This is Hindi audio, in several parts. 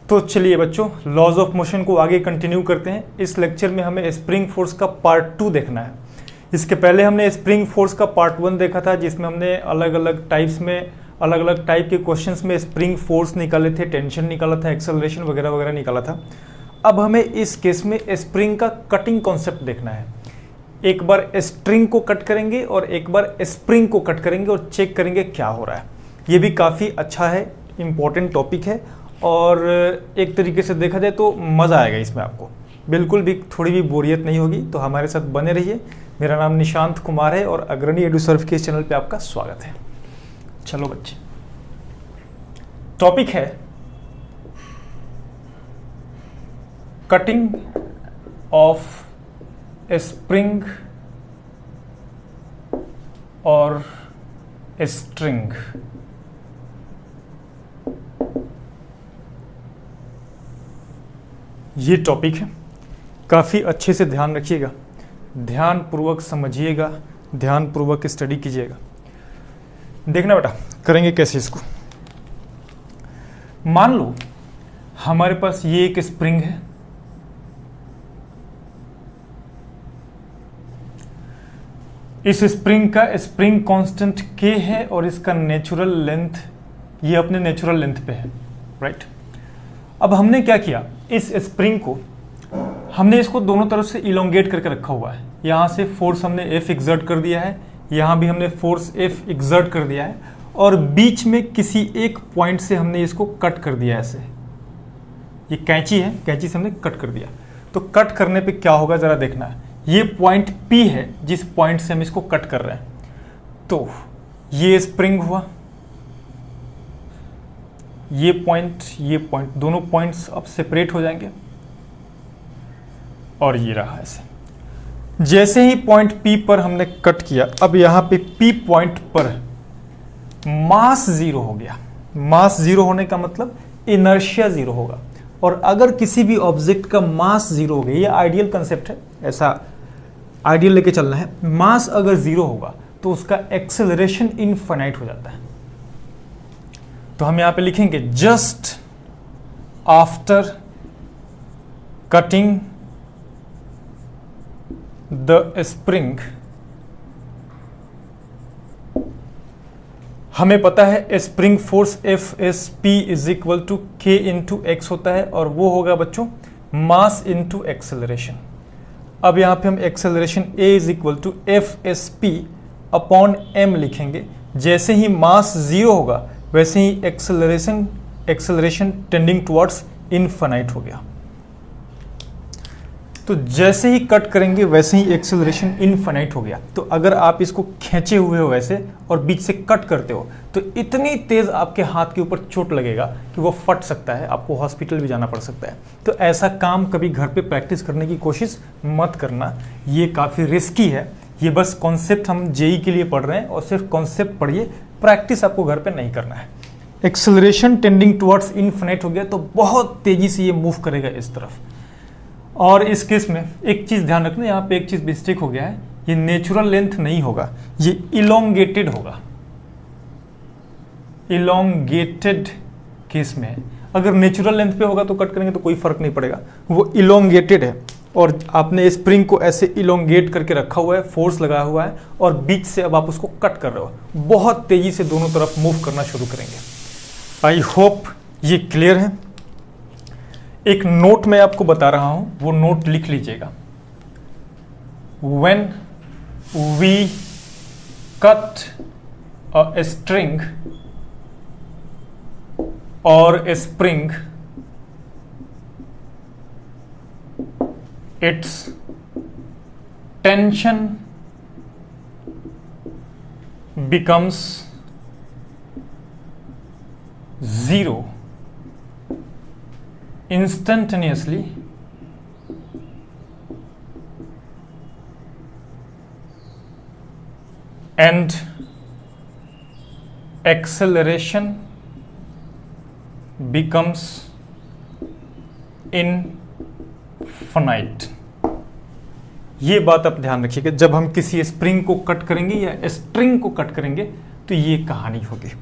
तो चलिए बच्चों, लॉज ऑफ मोशन को आगे कंटिन्यू करते हैं। इस लेक्चर में हमें स्प्रिंग फोर्स का पार्ट 2 देखना है। इसके पहले हमने स्प्रिंग फोर्स का पार्ट 1 देखा था, जिसमें हमने अलग अलग टाइप के क्वेश्चंस में स्प्रिंग फोर्स निकाले थे, टेंशन निकाला था, एक्सेलरेशन वगैरह वगैरह निकाला था। अब हमें इस केस में स्प्रिंग का कटिंग कॉन्सेप्ट देखना है। एक बार स्ट्रिंग को कट करेंगे और एक बार स्प्रिंग को कट करेंगे और चेक करेंगे क्या हो रहा है। ये भी काफ़ी अच्छा है, इम्पोर्टेंट टॉपिक है और एक तरीके से देखा जाए तो मज़ा आएगा इसमें। आपको बिल्कुल भी थोड़ी भी बोरियत नहीं होगी, तो हमारे साथ बने रहिए। मेरा नाम निशांत कुमार है और अग्रणी एडुसर्व के चैनल पे आपका स्वागत है। चलो बच्चे, टॉपिक है कटिंग ऑफ स्प्रिंग और स्ट्रिंग। ये टॉपिक है, काफ़ी अच्छे से ध्यान रखिएगा, ध्यानपूर्वक समझिएगा, ध्यानपूर्वक स्टडी कीजिएगा। देखना बेटा, करेंगे कैसे इसको। मान लो हमारे पास ये एक स्प्रिंग है, इस स्प्रिंग का स्प्रिंग कांस्टेंट K है और इसका नेचुरल लेंथ, ये अपने नेचुरल लेंथ पे है, राइट। अब हमने क्या किया, इस स्प्रिंग को हमने इसको दोनों तरफ से इलोंगेट करके रखा हुआ है। यहाँ से फोर्स हमने F एक्सर्ट कर दिया है, यहाँ भी हमने फोर्स F एक्सर्ट कर दिया है और बीच में किसी एक पॉइंट से हमने इसको कट कर दिया। ऐसे ये कैंची है, कैंची से हमने कट कर दिया। तो कट करने पे क्या होगा ज़रा देखना है। ये पॉइंट P है जिस पॉइंट से हम इसको कट कर रहे हैं। तो ये स्प्रिंग हुआ, ये पॉइंट दोनों पॉइंट्स अब सेपरेट हो जाएंगे और ये रहा ऐसे। जैसे ही पॉइंट P पर हमने कट किया, अब यहां पे P पॉइंट पर मास जीरो हो गया। मास जीरो होने का मतलब इनर्शिया जीरो होगा। और अगर किसी भी ऑब्जेक्ट का मास जीरो हो गया, ये आइडियल कंसेप्ट है, ऐसा आइडियल लेके चलना है। मास अगर जीरो होगा तो उसका एक्सेलरेशन इनफाइनाइट हो जाता है। तो हम यहां पे लिखेंगे just after cutting the spring, हमें पता है spring force FSP is equal to K into x होता है और वो होगा बच्चों मास इंटू एक्सेलरेशन। अब यहां पे हम acceleration A is equal to FSP upon M लिखेंगे। जैसे ही मास जीरो होगा वैसे ही एक्सेलरेशन टेंडिंग टुवर्ड्स इनफाइनाइट हो गया। तो जैसे ही कट करेंगे वैसे ही एक्सेलरेशन इनफाइनाइट हो गया। तो अगर आप इसको खींचे हुए हो वैसे और बीच से कट करते हो तो इतनी तेज आपके हाथ के ऊपर चोट लगेगा कि वो फट सकता है, आपको हॉस्पिटल भी जाना पड़ सकता है। तो ऐसा काम कभी घर पे प्रैक्टिस करने की कोशिश मत करना, ये काफ़ी रिस्की है। ये बस कॉन्सेप्ट हम जेई के लिए पढ़ रहे हैं और सिर्फ कॉन्सेप्ट पढ़िए, प्रैक्टिस आपको घर पे नहीं करना है। एक्सेलरेशन टेंडिंग टुवर्ड्स इनफिनिट हो गया तो बहुत तेजी से ये मूव करेगा इस तरफ। और इस केस में एक चीज़ ध्यान रखना, यहाँ पे एक चीज़ मिस्टेक हो गया है, ये नेचुरल लेंथ नहीं होगा, ये इलोंगेटेड होगा। इलोंगेटेड केस में है। अगर नेचुरल लेंथ पे होगा तो कट करेंगे तो कोई फर्क नहीं पड़ेगा, वो इलोंगेटेड है और आपने स्प्रिंग को ऐसे इलोंगेट करके रखा हुआ है, फोर्स लगाया हुआ है और बीच से अब आप उसको कट कर रहे हो। बहुत तेजी से दोनों तरफ मूव करना शुरू करेंगे। आई होप ये क्लियर है। एक नोट मैं आपको बता रहा हूं, वो नोट लिख लीजिएगा। When we cut a string or a spring, its tension becomes zero instantaneously and acceleration becomes infinite। ये बात आप ध्यान रखिएगा, जब हम किसी स्प्रिंग को कट करेंगे या स्ट्रिंग को कट करेंगे तो ये कहानी होगी।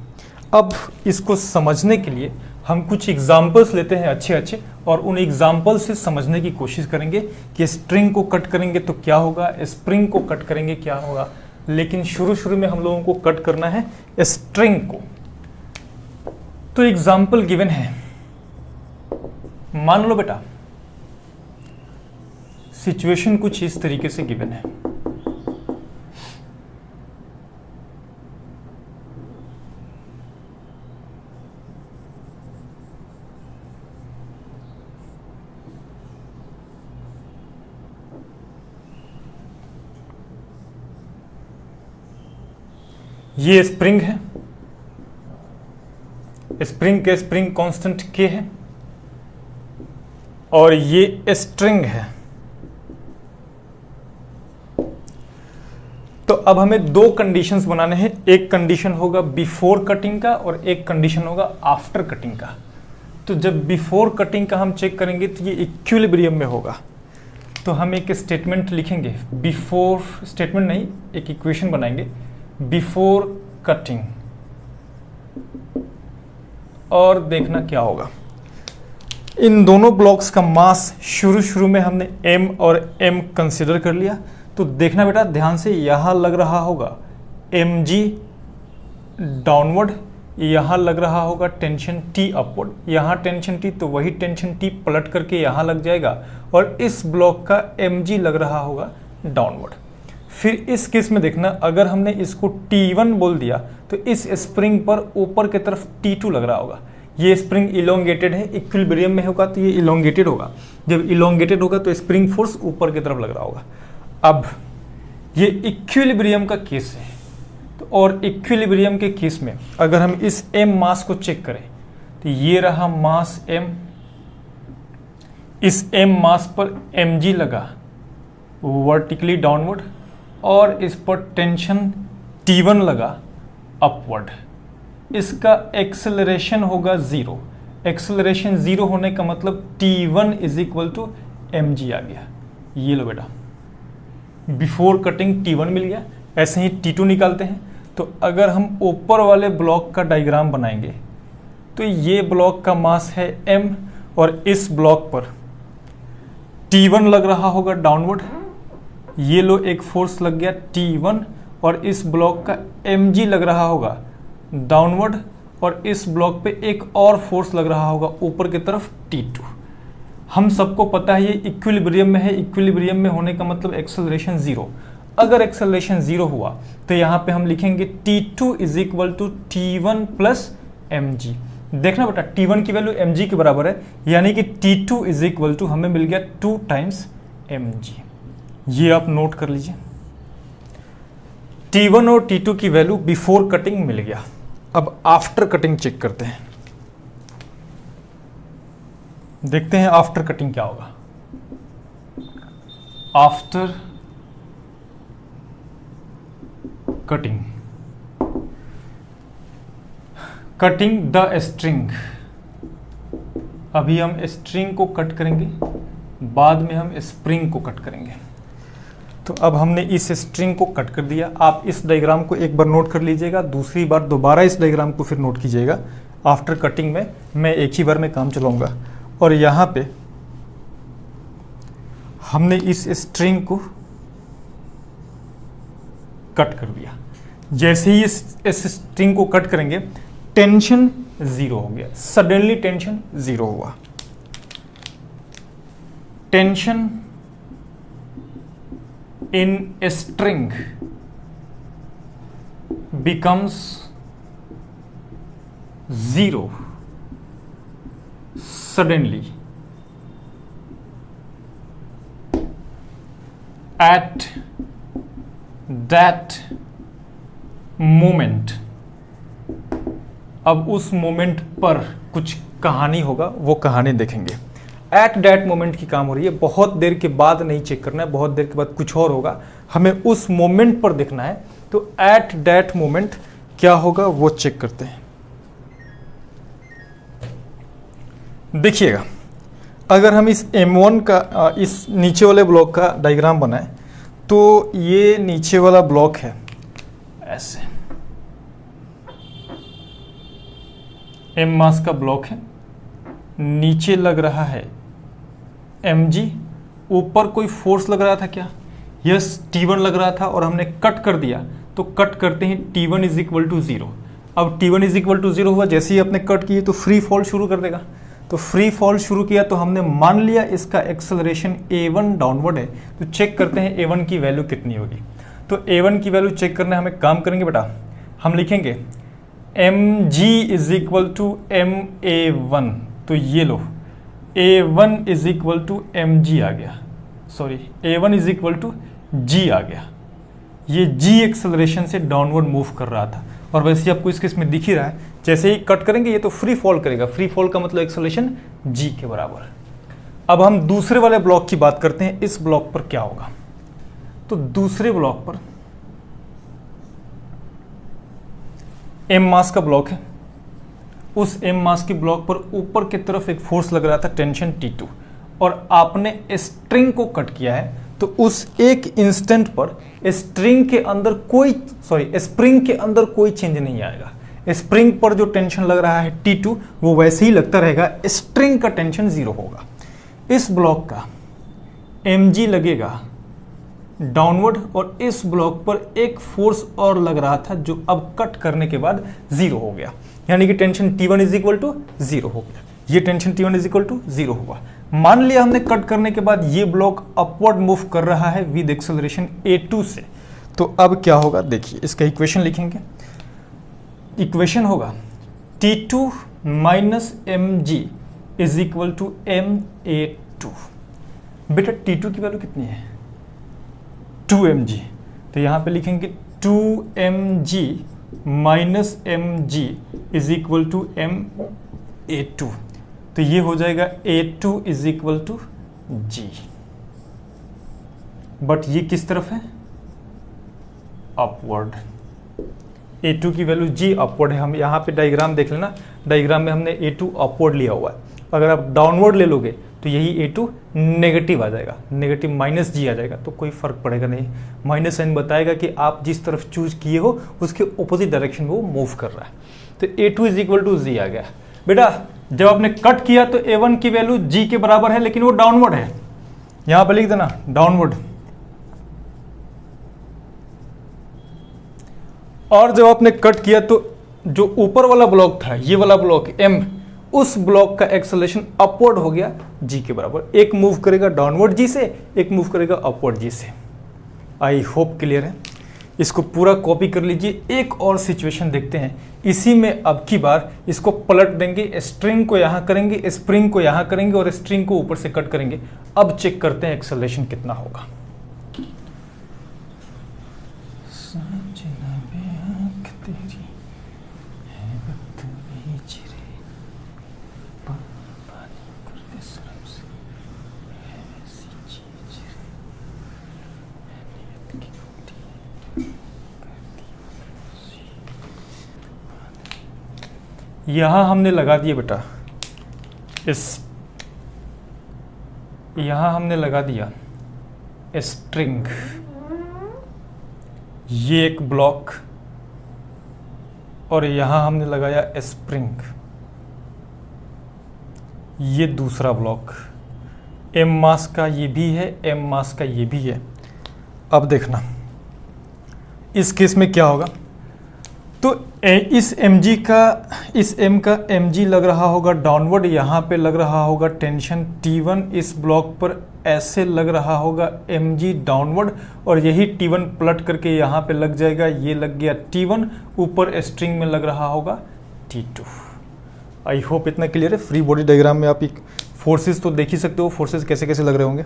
अब इसको समझने के लिए हम कुछ एग्जाम्पल्स लेते हैं अच्छे अच्छे और उन एग्जाम्पल से समझने की कोशिश करेंगे कि स्ट्रिंग को कट करेंगे तो क्या होगा, स्प्रिंग को कट करेंगे क्या होगा। लेकिन शुरू में हम लोगों को कट करना है स्ट्रिंग को। तो एग्जाम्पल गिवन है, मान लो बेटा सिचुएशन कुछ इस तरीके से गिवन है। ये स्प्रिंग है, स्प्रिंग कांस्टेंट के है और ये स्ट्रिंग है। तो अब हमें दो कंडीशंस बनाने हैं, एक कंडीशन होगा बिफोर कटिंग का और एक कंडीशन होगा आफ्टर कटिंग का। तो जब बिफोर कटिंग का हम चेक करेंगे तो ये इक्विलिब्रियम में होगा। तो हम एक स्टेटमेंट लिखेंगे, बिफोर स्टेटमेंट नहीं, एक इक्वेशन बनाएंगे बिफोर कटिंग और देखना क्या होगा। इन दोनों ब्लॉक्स का मास शुरू में हमने m और m कंसिडर कर लिया। तो देखना बेटा ध्यान से, यहां लग रहा होगा mg डाउनवर्ड, यहां लग रहा होगा टेंशन T अपवर्ड, यहां टेंशन T तो वही टेंशन T पलट करके यहां लग जाएगा और इस ब्लॉक का mg लग रहा होगा डाउनवर्ड। फिर इस केस में देखना, अगर हमने इसको T1 बोल दिया तो इस स्प्रिंग पर ऊपर की तरफ T2 लग रहा होगा। ये स्प्रिंग इलोंगेटेड है, इक्विलिब्रियम में होगा तो ये इलोंगेटेड होगा। जब इलोंगेटेड होगा तो स्प्रिंग फोर्स ऊपर की तरफ लग रहा होगा। अब ये इक्विलिब्रियम का केस है, तो और इक्विलिब्रियम के केस में अगर हम इस m मास को चेक करें तो ये रहा मास m, इस m मास पर mg लगा वर्टिकली डाउनवर्ड और इस पर टेंशन T1 लगा अपवर्ड। इसका एक्सेलरेशन होगा जीरो। एक्सेलरेशन जीरो होने का मतलब T1 is equal to mg आ गया। ये लो बेटा, बिफोर कटिंग T1 मिल गया। ऐसे ही T2 निकालते हैं। तो अगर हम ऊपर वाले ब्लॉक का डायग्राम बनाएंगे तो ये ब्लॉक का मास है m और इस ब्लॉक पर T1 लग रहा होगा डाउनवर्ड। ये लो एक फोर्स लग गया T1 और इस ब्लॉक का mg लग रहा होगा डाउनवर्ड और इस ब्लॉक पे एक और फोर्स लग रहा होगा ऊपर की तरफ T2। हम सबको पता है ये इक्विलिब्रियम में है, इक्विलिब्रियम में होने का मतलब एक्सेलरेशन जीरो। अगर एक्सेलरेशन जीरो हुआ तो यहाँ पे हम लिखेंगे T2 is equal to T1 plus mg। देखना बेटा T1 की वैल्यू mg के बराबर है, यानी कि T2 इज इक्वल टू हमें मिल गया 2 टाइम्स mg। ये आप नोट कर लीजिए, T1 और T2 की वैल्यू बिफोर कटिंग मिल गया। अब आफ्टर कटिंग चेक करते हैं, देखते हैं आफ्टर कटिंग क्या होगा। After cutting, cutting the string. अभी हम स्ट्रिंग को कट करेंगे, बाद में हम स्प्रिंग को कट करेंगे। तो अब हमने इस स्ट्रिंग को कट कर दिया। आप इस डायग्राम को एक बार नोट कर लीजिएगा, दूसरी बार दोबारा इस डायग्राम को फिर नोट कीजिएगा। आफ्टर कटिंग में मैं एक ही बार में काम चलाऊंगा और यहाँ पे हमने इस स्ट्रिंग को कट कर दिया। जैसे ही इस स्ट्रिंग को कट करेंगे टेंशन जीरो हो गया, सडनली टेंशन जीरो हुआ। Tension in a string becomes zero suddenly at that moment। अब उस मोमेंट पर कुछ कहानी होगा, वो कहानी देखेंगे। एट दैट मोमेंट की काम हो रही है, बहुत देर के बाद नहीं चेक करना है, बहुत देर के बाद कुछ और होगा, हमें उस मोमेंट पर देखना है। तो एट दैट मोमेंट क्या होगा वो चेक करते हैं। देखिएगा, अगर हम इस M1 का इस नीचे वाले ब्लॉक का डायग्राम बनाएं तो ये नीचे वाला ब्लॉक है ऐसे, M मास का ब्लॉक है नीचे लग रहा है mg, ऊपर कोई फोर्स लग रहा था क्या? यस, T1 लग रहा था और हमने कट कर दिया, तो कट करते ही T1 इज इक्वल टू 0। अब T1 इज इक्वल टू 0 हुआ, जैसे ही आपने कट किए तो फ्री फॉल शुरू कर देगा। तो फ्री फॉल शुरू किया तो हमने मान लिया इसका एक्सेलरेशन a1 डाउनवर्ड है, तो चेक करते हैं a1 की वैल्यू कितनी होगी। तो a1 की वैल्यू चेक करने हमें काम करेंगे बेटा, हम लिखेंगे mg is equal to ma1, तो ये लो a1 is equal to mg आ गया, sorry a1 is equal to g आ गया। ये g एक्सेलरेशन से डाउनवर्ड मूव कर रहा था और वैसे ही आपको इस केस में दिख ही रहा है, जैसे ही कट करेंगे ये तो फ्री फॉल करेगा, फ्री फॉल का मतलब एक्सेलरेशन g के बराबर है। अब हम दूसरे वाले ब्लॉक की बात करते हैं, इस ब्लॉक पर क्या होगा। तो दूसरे ब्लॉक पर m मास का ब्लॉक है, उस m मास के ब्लॉक पर ऊपर की तरफ एक फोर्स लग रहा था टेंशन T2, और आपने स्ट्रिंग को कट किया है, तो उस एक इंस्टेंट पर स्प्रिंग के अंदर कोई चेंज नहीं आएगा। स्प्रिंग पर जो टेंशन लग रहा है T2 वो वैसे ही लगता रहेगा, स्ट्रिंग का टेंशन 0 होगा। इस ब्लॉक का mg लगेगा डाउनवर्ड और इस ब्लॉक पर एक फोर्स और लग रहा था जो अब कट करने के बाद 0 हो गया, यानी कि tension T1 is equal to 0 हो गया। ये tension T1 is equal to 0 हुआ। मान लिया हमने कट करने के बाद ये ब्लॉक अपवर्ड मूव कर रहा है विद एक्सेलरेशन a2 से, तो अब क्या होगा देखिए, इसका इक्वेशन लिखेंगे। इक्वेशन होगा T2 minus mg is equal to ma2। बेटा T2 की वैल्यू कितनी है? 2mg, तो यहां पे लिखेंगे 2mg minus mg is equal to ma2, तो ये हो जाएगा a2 is equal to g। But ये किस तरफ है? अपवर्ड। a2 की वैल्यू g अपवर्ड है। हम यहाँ पे डायग्राम देख लेना, डायग्राम में हमने a2 अपवर्ड लिया हुआ है। अगर आप डाउनवर्ड ले लोगे तो यही a2 नेगेटिव आ जाएगा, नेगेटिव माइनस g आ जाएगा, तो कोई फर्क पड़ेगा नहीं। माइनस साइन बताएगा कि आप जिस तरफ चूज किए हो उसके ऑपोजिट डायरेक्शन में वो मूव कर रहा है। तो a2 is equal to g आ गया। बेटा जब आपने कट किया तो a1 की वैल्यू g के बराबर है, लेकिन वो डाउनवर्ड है, यहां पर लिख देना डाउनवर्ड। और जब आपने कट किया तो जो ऊपर वाला ब्लॉक था, ये वाला ब्लॉक m, उस ब्लॉक का एक्सेलरेशन अपवर्ड हो गया g के बराबर। एक मूव करेगा डाउनवर्ड g से, एक मूव करेगा अपवर्ड g से। आई होप क्लियर है। इसको पूरा कॉपी कर लीजिए। एक और सिचुएशन देखते हैं, इसी में अब की बार इसको पलट देंगे, स्ट्रिंग को यहाँ करेंगे, स्प्रिंग को यहाँ करेंगे और स्ट्रिंग को ऊपर से कट करेंगे। अब चेक करते हैं एक्सेलरेशन कितना होगा। यहां हमने लगा दिया बेटा यहां हमने लगा दिया स्ट्रिंग, ये एक ब्लॉक, और यहां हमने लगाया स्प्रिंग, ये दूसरा ब्लॉक। m मास का ये भी है, m मास का ये भी है। अब देखना इस केस में क्या होगा। तो इस mg का, इस m का mg लग रहा होगा डाउनवर्ड, यहाँ पे लग रहा होगा टेंशन T1, इस ब्लॉक पर ऐसे लग रहा होगा mg डाउनवर्ड, और यही T1 पलट करके यहाँ पे लग जाएगा, ये लग गया T1, ऊपर स्ट्रिंग में लग रहा होगा T2। आई होप इतना क्लियर है। फ्री बॉडी डायग्राम में आप फोर्सेस तो देख ही सकते हो, फोर्सेस कैसे कैसे लग रहे होंगे।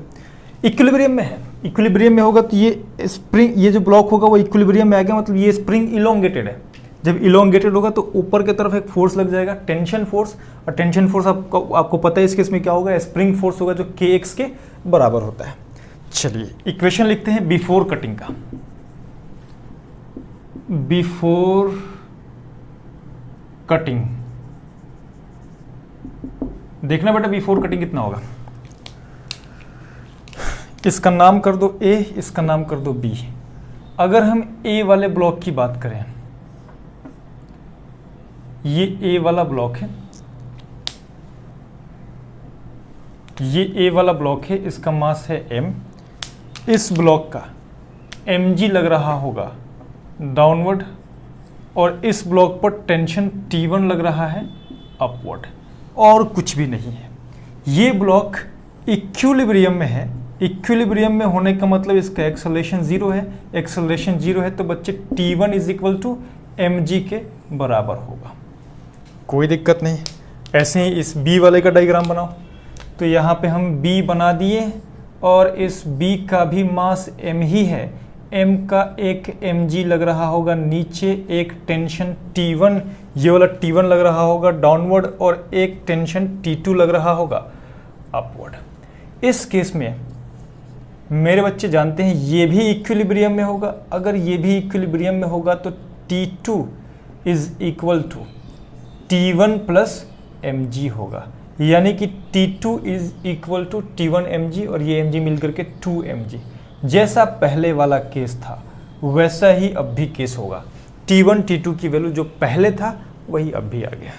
इक्विलिब्रियम में है, इक्विलिब्रियम में होगा तो ये स्प्रिंग, ये जो ब्लॉक होगा वो इक्विलिब्रियम में आ गया, मतलब ये स्प्रिंग इलोंगेटेड है। जब इलोंगेटेड होगा तो ऊपर की तरफ एक फोर्स लग जाएगा, टेंशन फोर्स, और टेंशन फोर्स आपको पता है इस केस में क्या होगा, स्प्रिंग फोर्स होगा जो kx के बराबर होता है। चलिए इक्वेशन लिखते हैं बिफोर कटिंग का। बिफोर कटिंग देखना बेटा, बिफोर कटिंग कितना होगा। इसका नाम कर दो A, इसका नाम कर दो B। अगर हम A वाले ब्लॉक की बात करें, ये A वाला ब्लॉक है, ये ए वाला ब्लॉक है, इसका मास है m, इस ब्लॉक का mg लग रहा होगा डाउनवर्ड और इस ब्लॉक पर टेंशन T1 लग रहा है अपवर्ड, और कुछ भी नहीं है। ये ब्लॉक इक्विलिब्रियम में है। इक्विलिब्रियम में होने का मतलब इसका एक्सेलरेशन 0 है, एक्सेलरेशन 0 है तो बच्चे T1 is equal to mg के बराबर होगा, कोई दिक्कत नहीं। ऐसे ही इस B वाले का डायग्राम बनाओ, तो यहाँ पे हम B बना दिए और इस B का भी मास m ही है, m का एक mg लग रहा होगा नीचे, एक टेंशन T1, ये वाला T1 लग रहा होगा डाउनवर्ड और एक टेंशन T2 लग रहा होगा अपवर्ड। इस केस में मेरे बच्चे जानते हैं ये भी इक्विलिब्रियम में होगा। अगर ये भी इक्विलिब्रियम में होगा तो T2 is equal to T1 plus mg होगा, यानी कि T2 is equal to T1 mg और ये mg मिलकर के 2 mg। जैसा पहले वाला केस था वैसा ही अब भी केस होगा। T1 T2 की वैल्यू जो पहले था वही अब भी आ गया।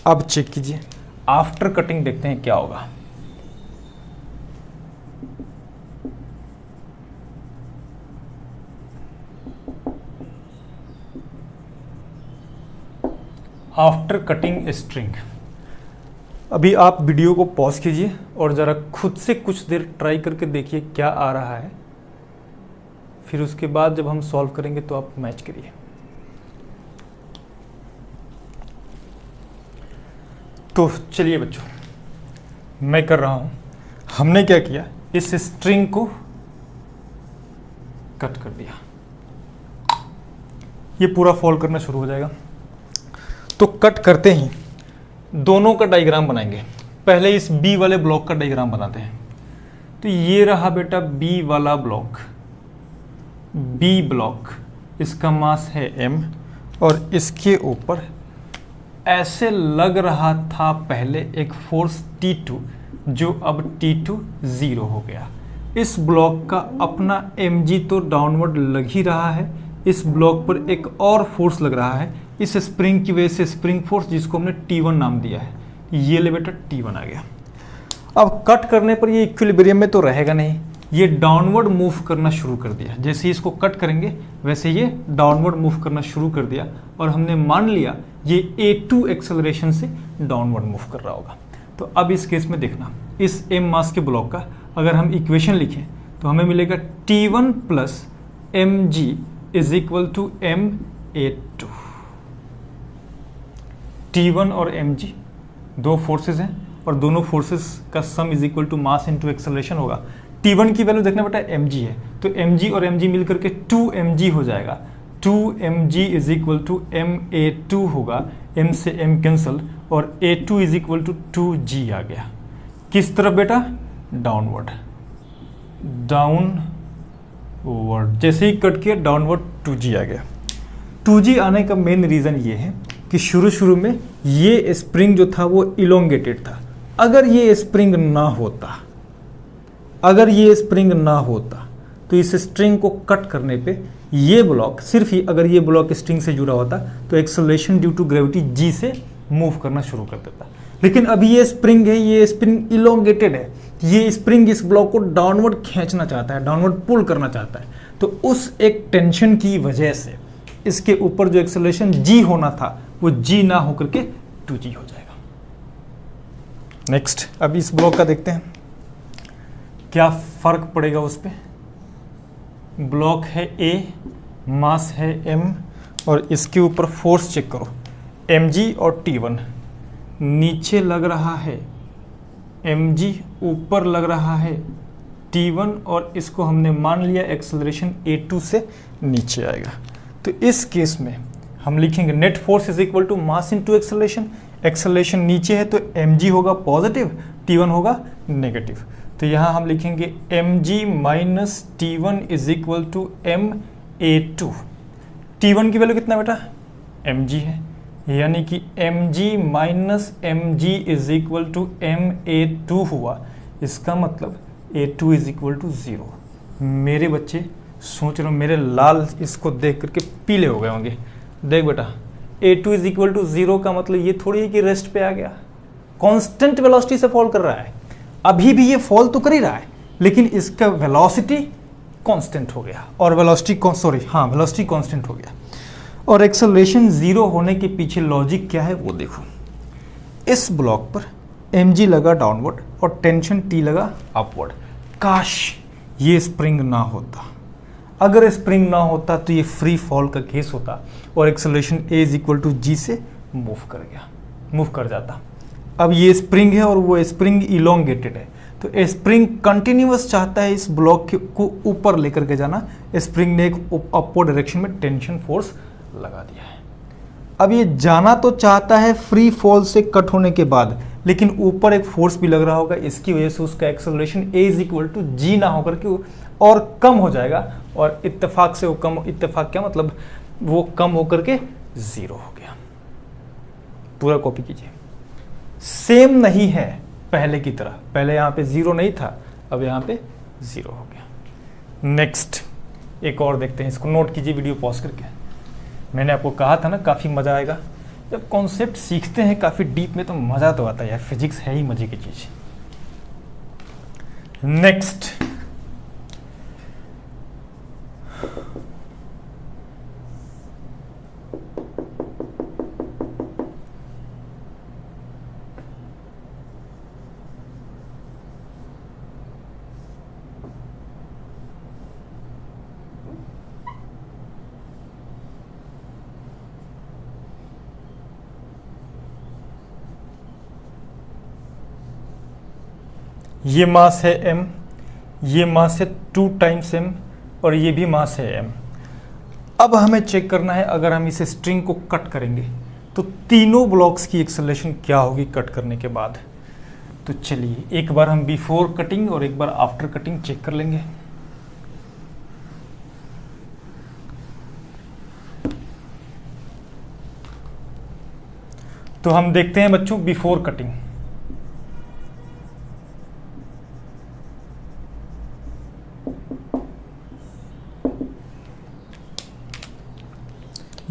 अब चेक कीजिए, आफ्टर कटिंग देखते हैं क्या होगा। आफ्टर कटिंग स्ट्रिंग, अभी आप वीडियो को पॉज कीजिए और ज़रा खुद से कुछ देर ट्राई करके देखिए क्या आ रहा है, फिर उसके बाद जब हम सॉल्व करेंगे तो आप मैच करिए। तो चलिए बच्चों, मैं कर रहा हूं। हमने क्या किया, इस स्ट्रिंग को कट कर दिया, ये पूरा फॉल करना शुरू हो जाएगा। तो कट करते ही दोनों का डायग्राम बनाएंगे। पहले इस B वाले ब्लॉक का डायग्राम बनाते हैं। तो ये रहा बेटा B वाला ब्लॉक, B ब्लॉक, इसका मास है m और इसके ऊपर ऐसे लग रहा था पहले एक फोर्स T2 जो अब T2 0 हो गया। इस ब्लॉक का अपना mg तो डाउनवर्ड लग ही रहा है, इस ब्लॉक पर एक और फोर्स लग रहा है इस स्प्रिंग की वजह से, स्प्रिंग फोर्स जिसको हमने T1 नाम दिया है। ये ले बेटा T1 आ गया। अब कट करने पर ये इक्विलिब्रियम में तो रहेगा नहीं, ये डाउनवर्ड मूव करना शुरू कर दिया। जैसे ही इसको कट करेंगे वैसे ये डाउनवर्ड मूव करना शुरू कर दिया और हमने मान लिया ये A2 एक्सेलरेशन से डाउनवर्ड मूव कर रहा होगा। तो अब इस केस में देखना, इस m मास के ब्लॉक का अगर हम इक्वेशन लिखें तो हमें मिलेगा T1 plus mg is equal to ma2। T1 और mg दो फोर्सेस हैं और दोनों फोर्सेस का sum is equal to mass into acceleration होगा। T1 की वैल्यू देखना बेटा mg है, तो mg और mg मिलकर के 2mg हो जाएगा। 2mg is equal to ma2 होगा, m से m कैंसल और a2 is equal to 2g आ गया। किस तरफ बेटा, डाउनवर्ड, डाउनवर्ड। जैसे ही कट किया डाउनवर्ड 2g आ गया। 2g आने का मेन रीज़न ये है कि शुरू में ये स्प्रिंग जो था वो इलोंगेटेड था। अगर ये स्प्रिंग ना होता, अगर ये स्प्रिंग ना होता तो इस स्ट्रिंग को कट करने पे ये ब्लॉक, सिर्फ ही अगर ये ब्लॉक स्ट्रिंग से जुड़ा होता तो acceleration due to gravity g से मूव करना शुरू कर देता। लेकिन अभी ये स्प्रिंग है, ये स्प्रिंग इलोंगेटेड है, ये स्प्रिंग इस ब्लॉक को डाउनवर्ड खींचना चाहता है, डाउनवर्ड पुल करना चाहता है। तो उस एक टेंशन की वजह से इसके ऊपर जो एक्सेलरेशन g होना था वो g ना होकर के 2g हो जाएगा। नेक्स्ट, अब इस ब्लॉक का देखते हैं क्या फर्क पड़ेगा उस पे। ब्लॉक है A, मास है m और इसके ऊपर फोर्स चेक करो, mg और T1। नीचे लग रहा है mg, ऊपर लग रहा है T1 और इसको हमने मान लिया एक्सेलरेशन A2 से नीचे आएगा। तो इस केस में हम लिखेंगे net force is equal to mass into acceleration. Acceleration नीचे है तो mg होगा पॉजिटिव, T1 होगा नेगेटिव। तो यहाँ हम लिखेंगे mg minus T1 is equal to ma2। T1 की वैल्यू कितना बेटा, mg है, यानी कि mg minus mg is equal to ma2 हुआ। इसका मतलब a2 इज इक्वल टू 0। मेरे बच्चे सोच रहे हो, मेरे लाल इसको देख करके पीले हो गए होंगे। देख बेटा, a2 इज इक्वल टू 0 का मतलब ये थोड़ी है कि रेस्ट पे आ गया, कांस्टेंट वेलोसिटी से फॉल कर रहा है। अभी भी ये फॉल तो कर ही रहा है, लेकिन इसका वेलोसिटी कांस्टेंट हो गया, और वेलोसिटी कांस्टेंट हो गया। और एक्सेलरेशन 0 होने के पीछे लॉजिक क्या है वो देखो। इस ब्लॉक पर mg लगा डाउनवर्ड और टेंशन T लगा अपवर्ड। काश ये स्प्रिंग ना होता, अगर स्प्रिंग ना होता तो ये फ्री फॉल का केस होता और एक्सेलरेशन a = g से मूव कर जाता। अब ये स्प्रिंग है और वो स्प्रिंग इलोंगेटेड है, तो स्प्रिंग कंटिन्यूअस चाहता है इस ब्लॉक को ऊपर लेकर के जाना। स्प्रिंग ने एक अपवर्ड डायरेक्शन में टेंशन फोर्स लगा दिया है। अब ये जाना तो चाहता है फ्री फॉल से कट होने के बाद, लेकिन ऊपर एक फोर्स भी लग रहा होगा, इसकी वजह से उसका एक्सेलरेशन a = g ना होकर के और कम हो जाएगा, और इत्तेफाक से वो कम, इत्तेफाक क्या मतलब, वो कम होकर के 0 हो गया। पूरा कॉपी कीजिए। सेम नहीं है पहले की तरह, पहले यहाँ पे 0 नहीं था, अब यहाँ पे 0 हो गया। नेक्स्ट एक और देखते हैं, इसको नोट कीजिए वीडियो पॉज करके। मैंने आपको कहा था ना काफ़ी मज़ा आएगा जब कॉन्सेप्ट सीखते हैं काफ़ी डीप में, तो मज़ा तो आता है यार, फिजिक्स है ही मजे की चीज़। नेक्स्ट ये मास है m, ये मास है 2 टाइम्स m, और ये भी मास है m। अब हमें चेक करना है अगर हम इस स्ट्रिंग को कट करेंगे तो तीनों ब्लॉक्स की एक्सेलरेशन क्या होगी कट करने के बाद। तो चलिए एक बार हम बिफोर कटिंग और एक बार आफ्टर कटिंग चेक कर लेंगे। तो हम देखते हैं बच्चों बिफोर कटिंग।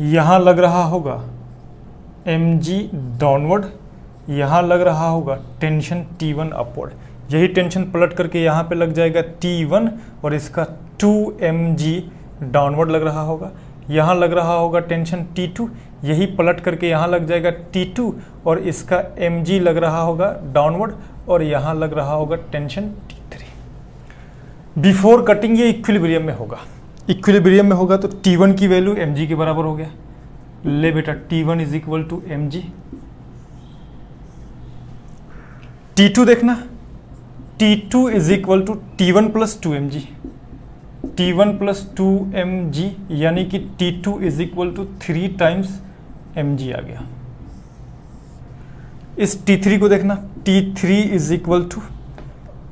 यहाँ लग रहा होगा mg डाउनवर्ड, यहाँ लग रहा होगा टेंशन T1 अपवर्ड। यही टेंशन पलट करके यहाँ पे लग जाएगा T1 और इसका 2mg डाउनवर्ड लग रहा होगा। यहाँ लग रहा होगा टेंशन T2, यही पलट करके यहाँ लग जाएगा T2 और इसका mg लग रहा होगा डाउनवर्ड, और यहाँ लग रहा होगा टेंशन T3। बिफोर कटिंग ये इक्विलिब्रियम में होगा, इक्विलिब्रियम में होगा तो T1 की वैल्यू mg के बराबर हो गया। ले बेटा T1 = mg। T2 देखना, T2 = T1 + 2mg, T1 + 2mg यानी कि T2 = 3 टाइम्स mg आ गया। इस T3 को देखना, T3 =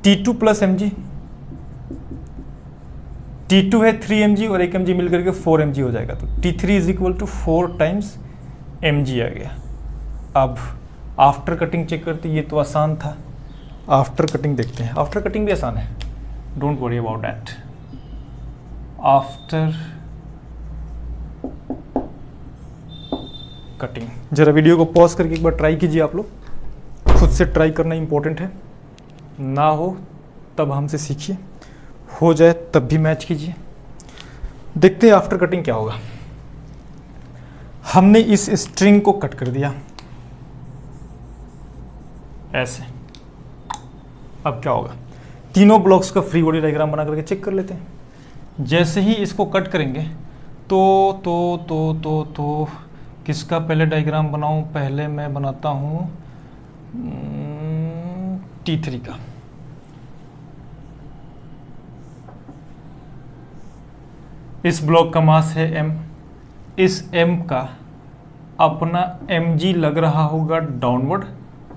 T2 + mg, T2 है 3mg और 1mg मिलकर के 4mg हो जाएगा, तो T3 = 4 टाइम्स mg आ गया। अब आफ्टर कटिंग चेक करते, ये तो आसान था। आफ्टर कटिंग देखते हैं, आफ्टर कटिंग भी आसान है, don't worry about that. After cutting जरा वीडियो को पॉज करके एक बार ट्राई कीजिए। आप लोग खुद से ट्राई करना इंपॉर्टेंट है, ना हो तब हमसे सीखिए, हो जाए तब भी मैच कीजिए। देखते हैं आफ्टर कटिंग क्या होगा। हमने इस स्ट्रिंग को कट कर दिया ऐसे। अब क्या होगा, तीनों ब्लॉक्स का फ्री बॉडी डायग्राम बना करके चेक कर लेते हैं। जैसे ही इसको कट करेंगे तो किसका पहले डायग्राम बनाऊं? पहले मैं बनाता हूं T3 का। इस ब्लॉक का मास है m, इस m का अपना mg लग रहा होगा डाउनवर्ड,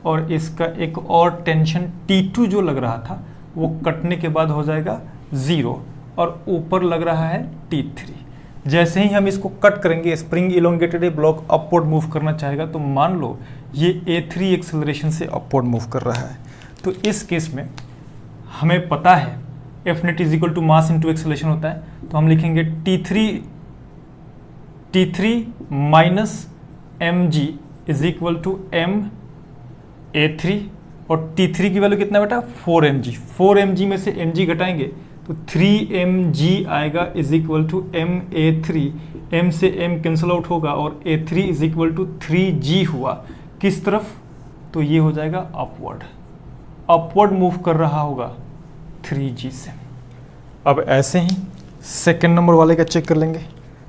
और इसका एक और टेंशन T2 जो लग रहा था वो कटने के बाद हो जाएगा 0, और ऊपर लग रहा है T3। जैसे ही हम इसको कट करेंगे, spring elongated block upward move करना चाहेगा, तो मान लो ये A3 एक्सेलरेशन से अपवर्ड मूव कर रहा है। तो इस केस में हमें पता है F net = मास इंटू एक्सेलरेशन होता है, तो हम लिखेंगे T3 minus mg = m A3 और T3 की वैल्यू कितना बेटा 4 mg। 4 mg में से mg घटाएंगे तो 3 mg आएगा is equal to Ma3। m से m कैंसल आउट होगा और A3 is equal to 3g हुआ। किस तरफ? तो ये हो जाएगा अपवर्ड, अपवर्ड मूव कर रहा होगा 3g से। अब ऐसे ही सेकेंड नंबर वाले का चेक कर लेंगे।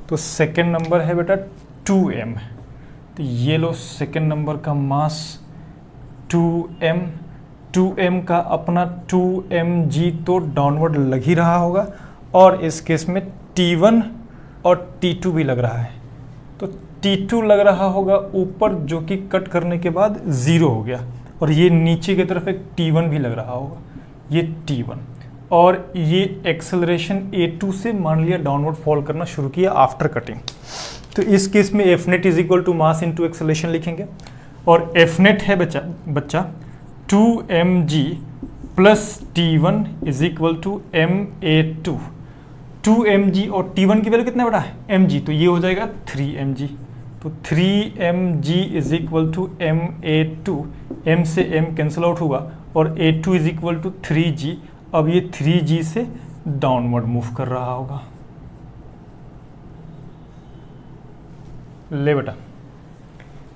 तो सेकेंड नंबर है बेटा 2m। तो ये लो सेकेंड नंबर का मास 2m। 2m का अपना 2mg तो डाउनवर्ड लग ही रहा होगा और इस केस में T1 और T2 भी लग रहा है। तो T2 लग रहा होगा ऊपर, जो कि कट करने के बाद 0 हो गया, और ये नीचे की तरफ एक T1 भी लग रहा होगा, ये T1। और ये एक्सेलरेशन A2 से मान लिया डाउनवर्ड फॉल करना शुरू किया आफ्टर कटिंग। तो इस केस में F net is equal to mass into acceleration लिखेंगे, और एफ नेट है बच्चा 2mg plus T1 is equal to Ma2। 2mg और T1 की वैल्यू कितना बड़ा है mg, तो ये हो जाएगा 3mg। तो 3mg is equal to Ma2, m से m कैंसिल आउट हुआ और A2 is equal to 3g। अब ये 3g से डाउनवर्ड मूव कर रहा होगा। ले बेटा,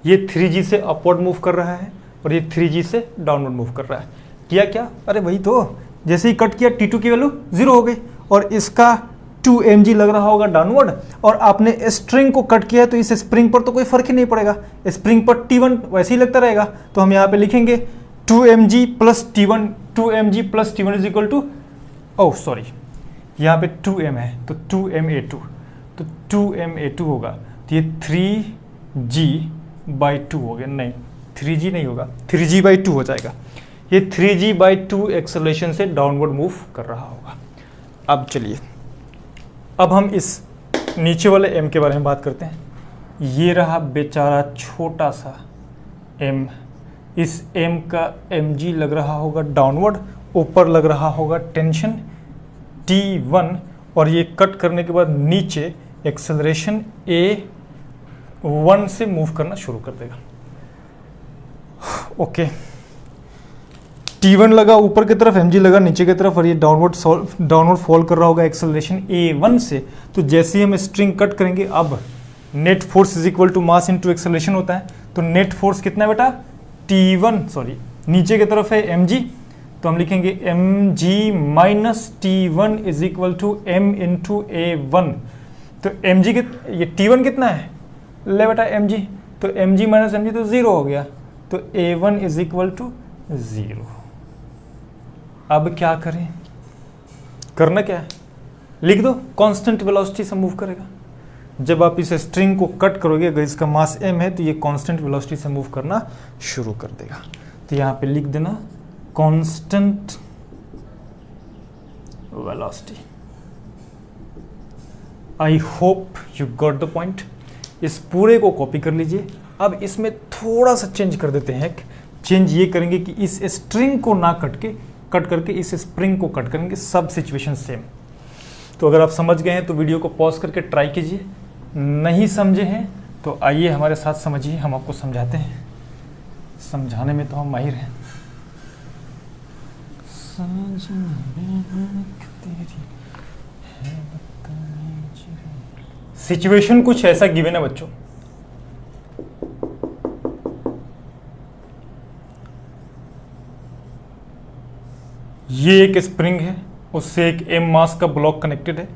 ये 3g से अपवर्ड मूव कर रहा है और ये 3g से डाउनवर्ड मूव कर रहा है। किया क्या? अरे वही तो, जैसे ही कट किया T2 की वैल्यू 0 हो गई और इसका 2mg लग रहा होगा डाउनवर्ड, और आपने स्ट्रिंग को कट किया है तो इस स्प्रिंग पर तो कोई फर्क ही नहीं पड़ेगा, स्प्रिंग पर T1 वैसे ही लगता रहेगा। तो हम यहाँ पे लिखेंगे 2mg plus T1, 2mg plus T1 is equal to, oh sorry यहाँ पे 2m है तो 2ma2, तो 2ma2 होगा। तो ये 3g/2 हो गया, नहीं 3g नहीं होगा, 3g/2 हो जाएगा। ये 3g/2 एक्सेलरेशन से डाउनवर्ड मूव कर रहा होगा। अब चलिए, अब हम इस नीचे वाले m के बारे में बात करते हैं। ये रहा बेचारा छोटा सा m, इस m का mg लग रहा होगा डाउनवर्ड, ऊपर लग रहा होगा टेंशन T1, और ये कट करने के बाद नीचे एक्सेलरेशन A1 से मूव करना शुरू कर देगा। ओके, T1 लगा ऊपर की तरफ, mg लगा नीचे की तरफ, और ये डाउनवर्ड फॉल कर रहा होगा एक्सेलरेशन A1 से। तो जैसे ही हम स्ट्रिंग कट करेंगे, अब net force is equal to mass into acceleration होता है। तो नेट फोर्स कितना है बेटा T1, सॉरी नीचे की तरफ है mg, तो हम लिखेंगे mg minus T1 is equal to m into A1। तो mg ये T1 कितना है, ले बेटा mg, तो mg माइनस mg तो 0 हो गया, तो A1 इज इक्वल टू 0। अब क्या करें, करना क्या है, लिख दो कांस्टेंट वेलोसिटी से मूव करेगा। जब आप इस स्ट्रिंग को कट करोगे, अगर इसका मास m है तो ये कांस्टेंट वेलोसिटी से मूव करना शुरू कर देगा। तो यहाँ पे लिख देना constant velocity. I hope you got the point. इस पूरे को कॉपी कर लीजिए। अब इसमें थोड़ा सा चेंज कर देते हैं। चेंज ये करेंगे कि इस स्ट्रिंग को ना कट करके इस स्प्रिंग को कट करेंगे, सब सिचुएशन सेम। तो अगर आप समझ गए हैं तो वीडियो को पॉज करके ट्राई कीजिए, नहीं समझे हैं तो आइए हमारे साथ समझिए, हम आपको समझाते हैं। समझाने में तो हम माहिर हैं। सिचुएशन कुछ ऐसा गिवन है बच्चों, ये एक स्प्रिंग है, उससे एक m मास का ब्लॉक कनेक्टेड है।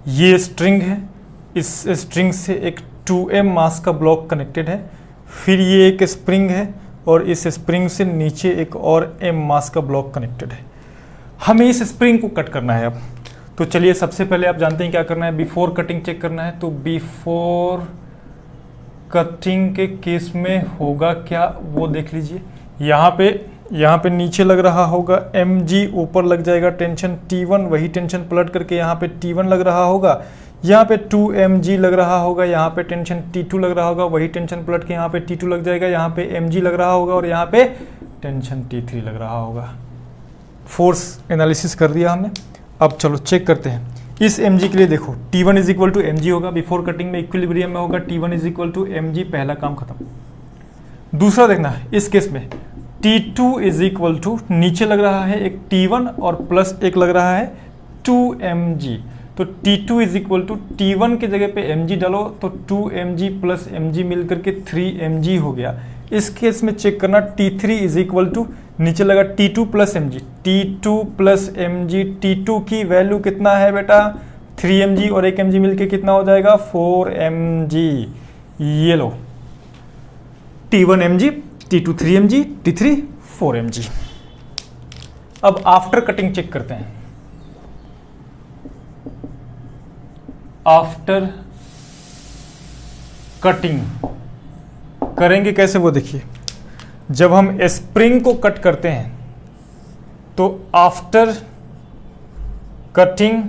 ये स्ट्रिंग है, इस स्ट्रिंग से एक 2m मास का ब्लॉक कनेक्टेड है। फिर ये एक स्प्रिंग है और इस स्प्रिंग से नीचे एक और m मास का ब्लॉक कनेक्टेड है। हमें इस स्प्रिंग को कट करना है। अब तो चलिए, सबसे पहले आप जानते हैं क्या करना है, बिफोर कटिंग चेक करना है। तो बिफोर कटिंग के केस में होगा क्या वो देख लीजिए। यहाँ पे नीचे लग रहा होगा mg, ऊपर लग जाएगा टेंशन T1, वही टेंशन पलट करके यहाँ पे T1 लग रहा होगा। यहाँ पे 2mg लग रहा होगा, यहाँ पे टेंशन T2 लग रहा होगा, वही टेंशन पलट के यहाँ पे T2 लग जाएगा, यहाँ पे mg लग रहा होगा और यहाँ पे टेंशन T3 लग रहा होगा। फोर्स एनालिसिस कर दिया हमने। अब चलो चेक करते हैं। इस mg के लिए देखो, T1 is equal to mg होगा, बिफोर कटिंग में इक्विलिब्रियम में होगा, T1 is equal to mg, पहला काम खत्म। दूसरा देखना है, इस केस में T2 इज इक्वल टू, नीचे लग रहा है एक T1 और प्लस एक लग रहा है 2mg। तो T2 is equal to T1 की जगह पे mg डालो तो 2mg प्लस mg मिलकर के 3mg हो गया। इस केस में चेक करना T3 इज इक्वल टू, नीचे लगा T2 plus mg, T2 plus mg, T2 की वैल्यू कितना है बेटा 3mg और 1mg मिलके कितना हो जाएगा 4mg। ये लो T1 mg, T2 3mg, T3 4mg। अब आफ्टर कटिंग चेक करते हैं। आफ्टर कटिंग करेंगे कैसे वो देखिए। जब हम स्प्रिंग को कट करते हैं तो after cutting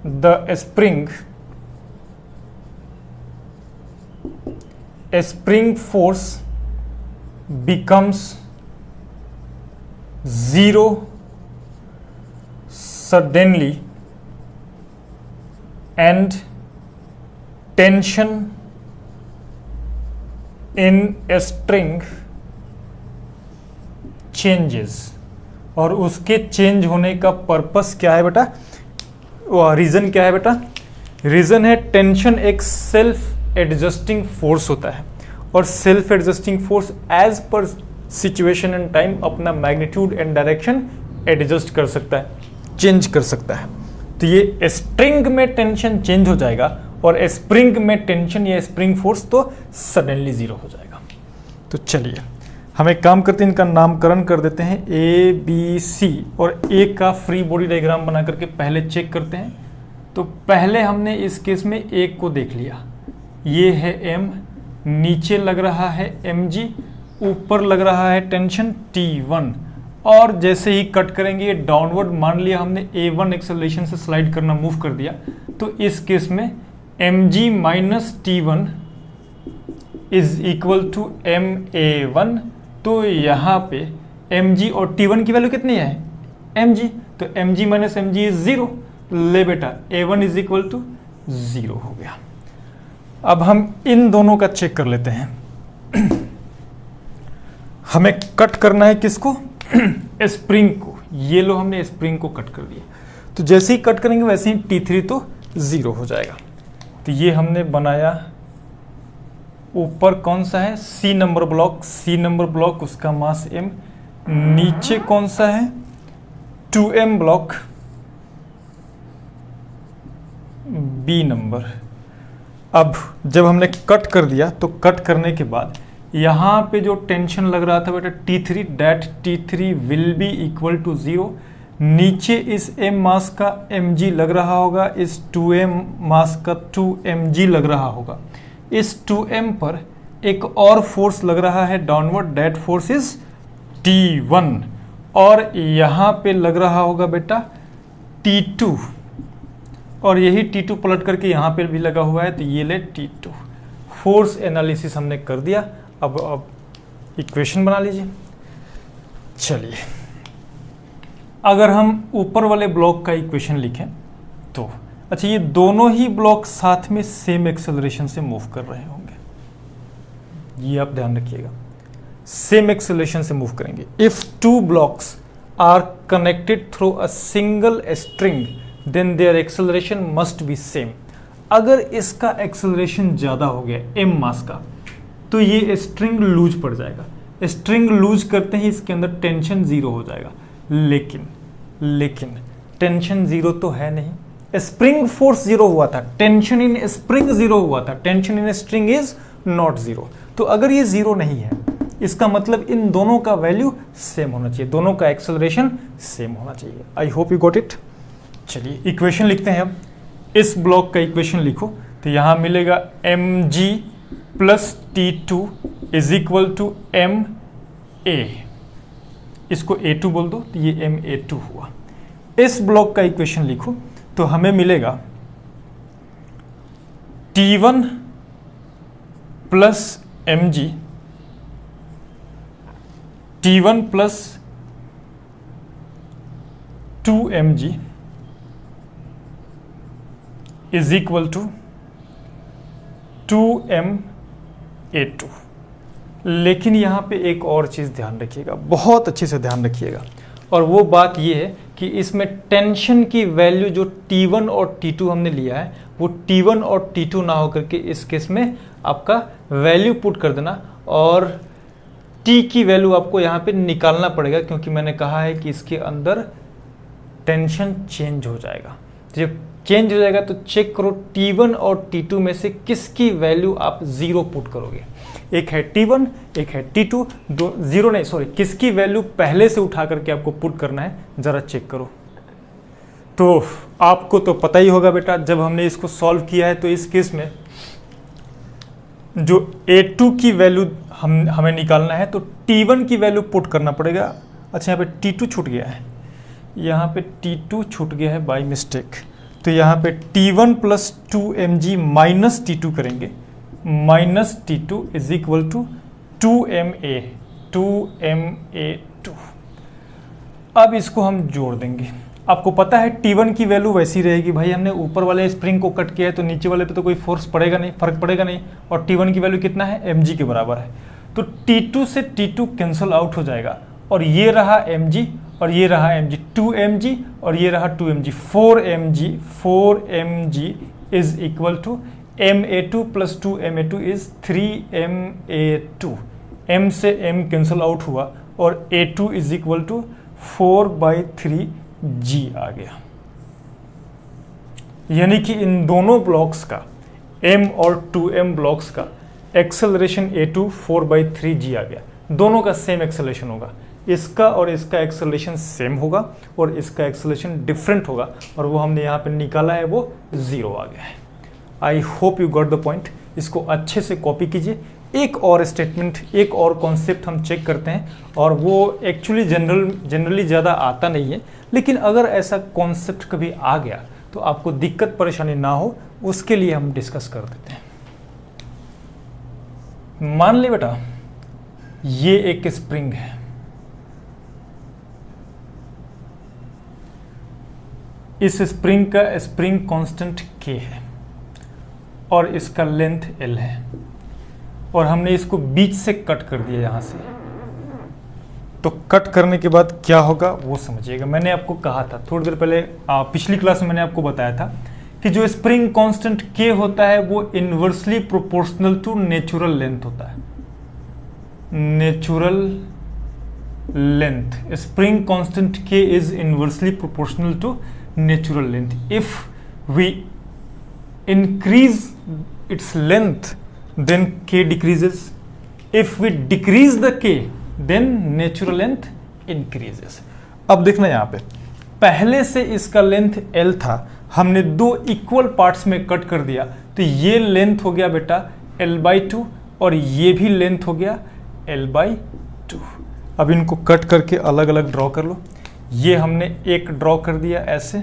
the spring force becomes 0 suddenly and tension in a string changes। और उसके चेंज होने का पर्पस क्या है बेटा, रीजन क्या है बेटा, रीजन है टेंशन एक सेल्फ एडजस्टिंग फोर्स होता है और self adjusting force as per situation and time अपना मैग्नीट्यूड एंड डायरेक्शन एडजस्ट कर सकता है, चेंज कर सकता है। तो ये स्ट्रिंग में टेंशन चेंज हो जाएगा और स्प्रिंग में टेंशन या स्प्रिंग फोर्स तो सडनली जीरो हो जाएगा। तो चलिए हम एक काम करते हैं, इनका नामकरण कर देते हैं ए बी सी और ए का फ्री बॉडी डायग्राम बना करके पहले चेक करते हैं। तो पहले हमने इस केस में ए को देख लिया, ये है एम, नीचे लग रहा है mg, ऊपर लग रहा है टेंशन T1 और जैसे ही कट करेंगे ये डाउनवर्ड, मान लिया हमने A1 एक्सेलरेशन से स्लाइड करना मूव कर दिया, तो इस केस में mg minus T1 is equal to ma1। तो यहाँ पे mg और T1 की वैल्यू कितनी है mg, तो mg माइनस mg इज 0। ले बेटा a1 इज इक्वल टू 0 हो गया। अब हम इन दोनों का चेक कर लेते हैं। हमें कट करना है किसको, स्प्रिंग को। ये लो हमने स्प्रिंग को कट कर दिया, तो जैसे ही कट करेंगे वैसे ही T3 तो 0 हो जाएगा। तो ये हमने बनाया, ऊपर कौन सा है C number block, C number block उसका मास m, नीचे कौन सा है 2m ब्लॉक B नंबर। अब जब हमने कट कर दिया तो कट करने के बाद यहाँ पे जो टेंशन लग रहा था बेटा T3, that T3 will be equal to 0। नीचे इस m मास का mg लग रहा होगा, इस 2m मास का 2mg लग रहा होगा। इस 2m पर एक और फोर्स लग रहा है downward, date force is T1 और यहाँ पे लग रहा होगा बेटा T2 और यही T2 पलट करके यहाँ पे भी लगा हुआ है, तो ये ले T2। फोर्स एनालिसिस हमने कर दिया। अब इक्वेशन बना लीजिए। चलिए अगर हम ऊपर वाले ब्लॉक का इक्वेशन लिखें तो अच्छा, ये दोनों ही ब्लॉक साथ में सेम एक्सेलरेशन से मूव कर रहे होंगे, ये आप ध्यान रखिएगा, सेम एक्सेलरेशन से मूव करेंगे। If two blocks are connected through a single string then their acceleration must be same. अगर इसका एक्सेलरेशन ज़्यादा हो गया m मास का तो ये स्ट्रिंग लूज पड़ जाएगा। स्ट्रिंग लूज करते ही इसके अंदर टेंशन 0 हो जाएगा, लेकिन टेंशन 0 तो है नहीं, स्प्रिंग फोर्स 0 हुआ था, टेंशन इन स्प्रिंग 0 हुआ था, tension in string is not 0। तो अगर ये 0 नहीं है इसका मतलब इन दोनों का वैल्यू सेम होना चाहिए, दोनों का एक्सेलरेशन सेम होना चाहिए। I hope you got it. चलिए इक्वेशन लिखते हैं। अब इस ब्लॉक का इक्वेशन लिखो तो यहाँ मिलेगा mg plus T2 is equal to ma, इसको A2 बोल दो तो ये ma2 हुआ। इस ब्लॉक का इक्वेशन लिखो तो हमें मिलेगा T1 plus mg, T1 plus 2mg is equal to 2ma2। लेकिन यहाँ पे एक और चीज़ ध्यान रखिएगा, बहुत अच्छे से ध्यान रखिएगा, और वो बात ये है कि इसमें टेंशन की वैल्यू जो T1 और T2 हमने लिया है वो T1 और T2 ना होकर के इस केस में आपका वैल्यू पुट कर देना, और T की वैल्यू आपको यहाँ पे निकालना पड़ेगा, क्योंकि मैंने कहा है कि इसके अंदर टेंशन चेंज हो जाएगा। जब चेंज हो जाएगा तो चेक करो T1 और T2 में से किसकी वैल्यू आप 0 पुट करोगे। एक है T1, एक है T2, दो 0 नहीं, सॉरी, किसकी वैल्यू पहले से उठा करके आपको पुट करना है, जरा चेक करो। तो आपको तो पता ही होगा बेटा, जब हमने इसको सॉल्व किया है तो इस केस में जो A2 की वैल्यू हमें निकालना है तो T1 की वैल्यू पुट करना पड़ेगा। अच्छा, यहाँ पे T2 छूट गया है, यहाँ पे T2 छूट गया है बाय मिस्टेक, तो यहाँ पे T1 plus 2mg minus T2 करेंगे, minus T2 is equal to 2ma 2 अब इसको हम जोड़ देंगे। आपको पता है T1 की वैल्यू वैसी रहेगी, भाई हमने ऊपर वाले स्प्रिंग को कट किया है तो नीचे वाले पे तो कोई फोर्स पड़ेगा नहीं, फर्क पड़ेगा नहीं, और T1 की वैल्यू कितना है, mg के बराबर है, तो T2 से T2 कैंसल आउट हो जाएगा, और ये रहा mg और ये रहा mg, 2mg और ये रहा 2mg, 4mg is equal to ma2 plus 2ma2 is 3ma2, m से m कैंसल आउट हुआ और a2 is equal to 4/3g आ गया। यानी कि इन दोनों ब्लॉक्स का, m और 2m ब्लॉक्स का एक्सेलरेशन a2 4/3g आ गया। दोनों का सेम एक्सेलरेशन होगा, इसका और इसका एक्सेलरेशन सेम होगा और इसका एक्सेलरेशन डिफरेंट होगा, और वो हमने यहाँ पे निकाला है, वो 0 आ गया है। I hope you got the point. इसको अच्छे से कॉपी कीजिए। एक और स्टेटमेंट, एक और कॉन्सेप्ट हम चेक करते हैं, और वो एक्चुअली जनरली ज़्यादा आता नहीं है, लेकिन अगर ऐसा कॉन्सेप्ट कभी आ गया तो आपको दिक्कत परेशानी ना हो, उसके लिए हम डिस्कस कर देते हैं। मान ले बेटा ये एक स्प्रिंग है, इस स्प्रिंग का स्प्रिंग कांस्टेंट K है और इसका लेंथ L है, और हमने इसको बीच से कट कर दिया यहाँ से। तो कट करने के बाद क्या होगा वो समझिएगा। मैंने आपको कहा था थोड़ी देर पहले, पिछली क्लास में मैंने आपको बताया था कि जो स्प्रिंग कांस्टेंट K होता है वो inversely proportional to natural length होता है। Natural length, spring constant K is inversely proportional to natural length. If we increase its length, then K decreases. If we decrease the K, then natural length increases. अब देखना यहाँ पे, पहले से इसका लेंथ L था, हमने दो इक्वल पार्ट्स में कट कर दिया, तो ये लेंथ हो गया बेटा L/2 और ये भी लेंथ हो गया L/2। अब इनको कट करके अलग अलग ड्रॉ कर लो। ये हमने एक ड्रॉ कर दिया ऐसे,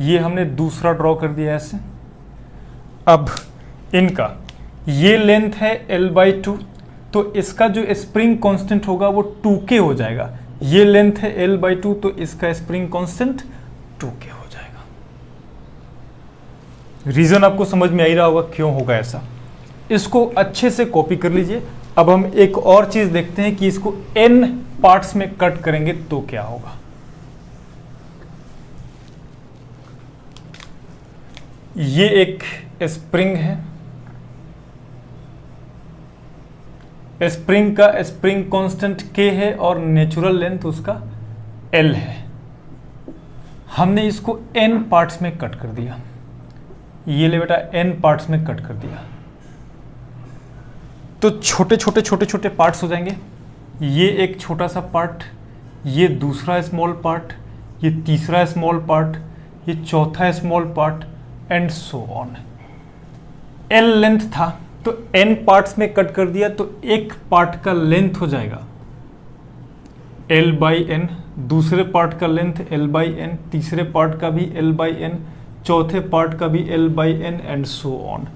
ये हमने दूसरा ड्रॉ कर दिया ऐसे। अब इनका ये लेंथ है L/2, तो इसका जो स्प्रिंग कांस्टेंट होगा वो 2K हो जाएगा। ये लेंथ है L/2, तो इसका स्प्रिंग कांस्टेंट 2K हो जाएगा। रीजन आपको समझ में आ ही रहा होगा क्यों होगा ऐसा। इसको अच्छे से कॉपी कर लीजिए। अब हम एक और चीज देखते हैं कि इसको n पार्ट्स में कट करेंगे तो क्या होगा। ये एक स्प्रिंग है, स्प्रिंग का स्प्रिंग कांस्टेंट K है और नेचुरल लेंथ उसका L है। हमने इसको n पार्ट्स में कट कर दिया। ये ले बेटा n पार्ट्स में कट कर दिया, तो छोटे छोटे छोटे छोटे पार्ट्स हो जाएंगे। ये एक छोटा सा पार्ट, ये दूसरा स्मॉल पार्ट, ये तीसरा स्मॉल पार्ट, ये चौथा small part and so on. L length था तो n पार्ट्स में कट कर दिया, तो एक पार्ट का लेंथ हो जाएगा L/n, दूसरे पार्ट का लेंथ L/n, तीसरे पार्ट का भी L/n, चौथे पार्ट का भी L/n एंड सो ऑन।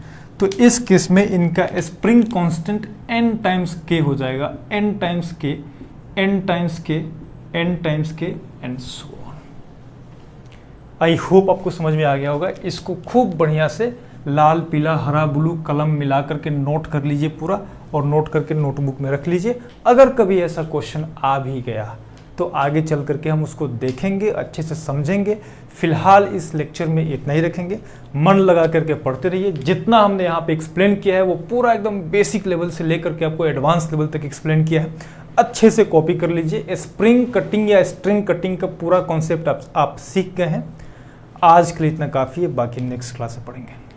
तो इस केस में इनका spring constant n times K हो जाएगा, n times K, n times K, n times K and so on. I hope आपको समझ में आ गया होगा। इसको खूब बढ़िया से लाल पीला हरा ब्लू कलम मिला करके नोट कर लीजिए पूरा, और नोट करके नोटबुक में रख लीजिए। अगर कभी ऐसा क्वेश्चन आ भी गया तो आगे चल करके हम उसको देखेंगे, अच्छे से समझेंगे। फिलहाल इस लेक्चर में इतना ही रखेंगे। मन लगा करके पढ़ते रहिए। जितना हमने यहाँ पे एक्सप्लेन किया है वो पूरा एकदम बेसिक लेवल से लेकर के आपको एडवांस लेवल तक एक्सप्लेन किया है। अच्छे से कॉपी कर लीजिए। स्प्रिंग कटिंग या स्ट्रिंग कटिंग का पूरा कॉन्सेप्ट आप सीख गए हैं। आज के लिए इतना काफ़ी है, बाकी नेक्स्ट क्लास में पढ़ेंगे।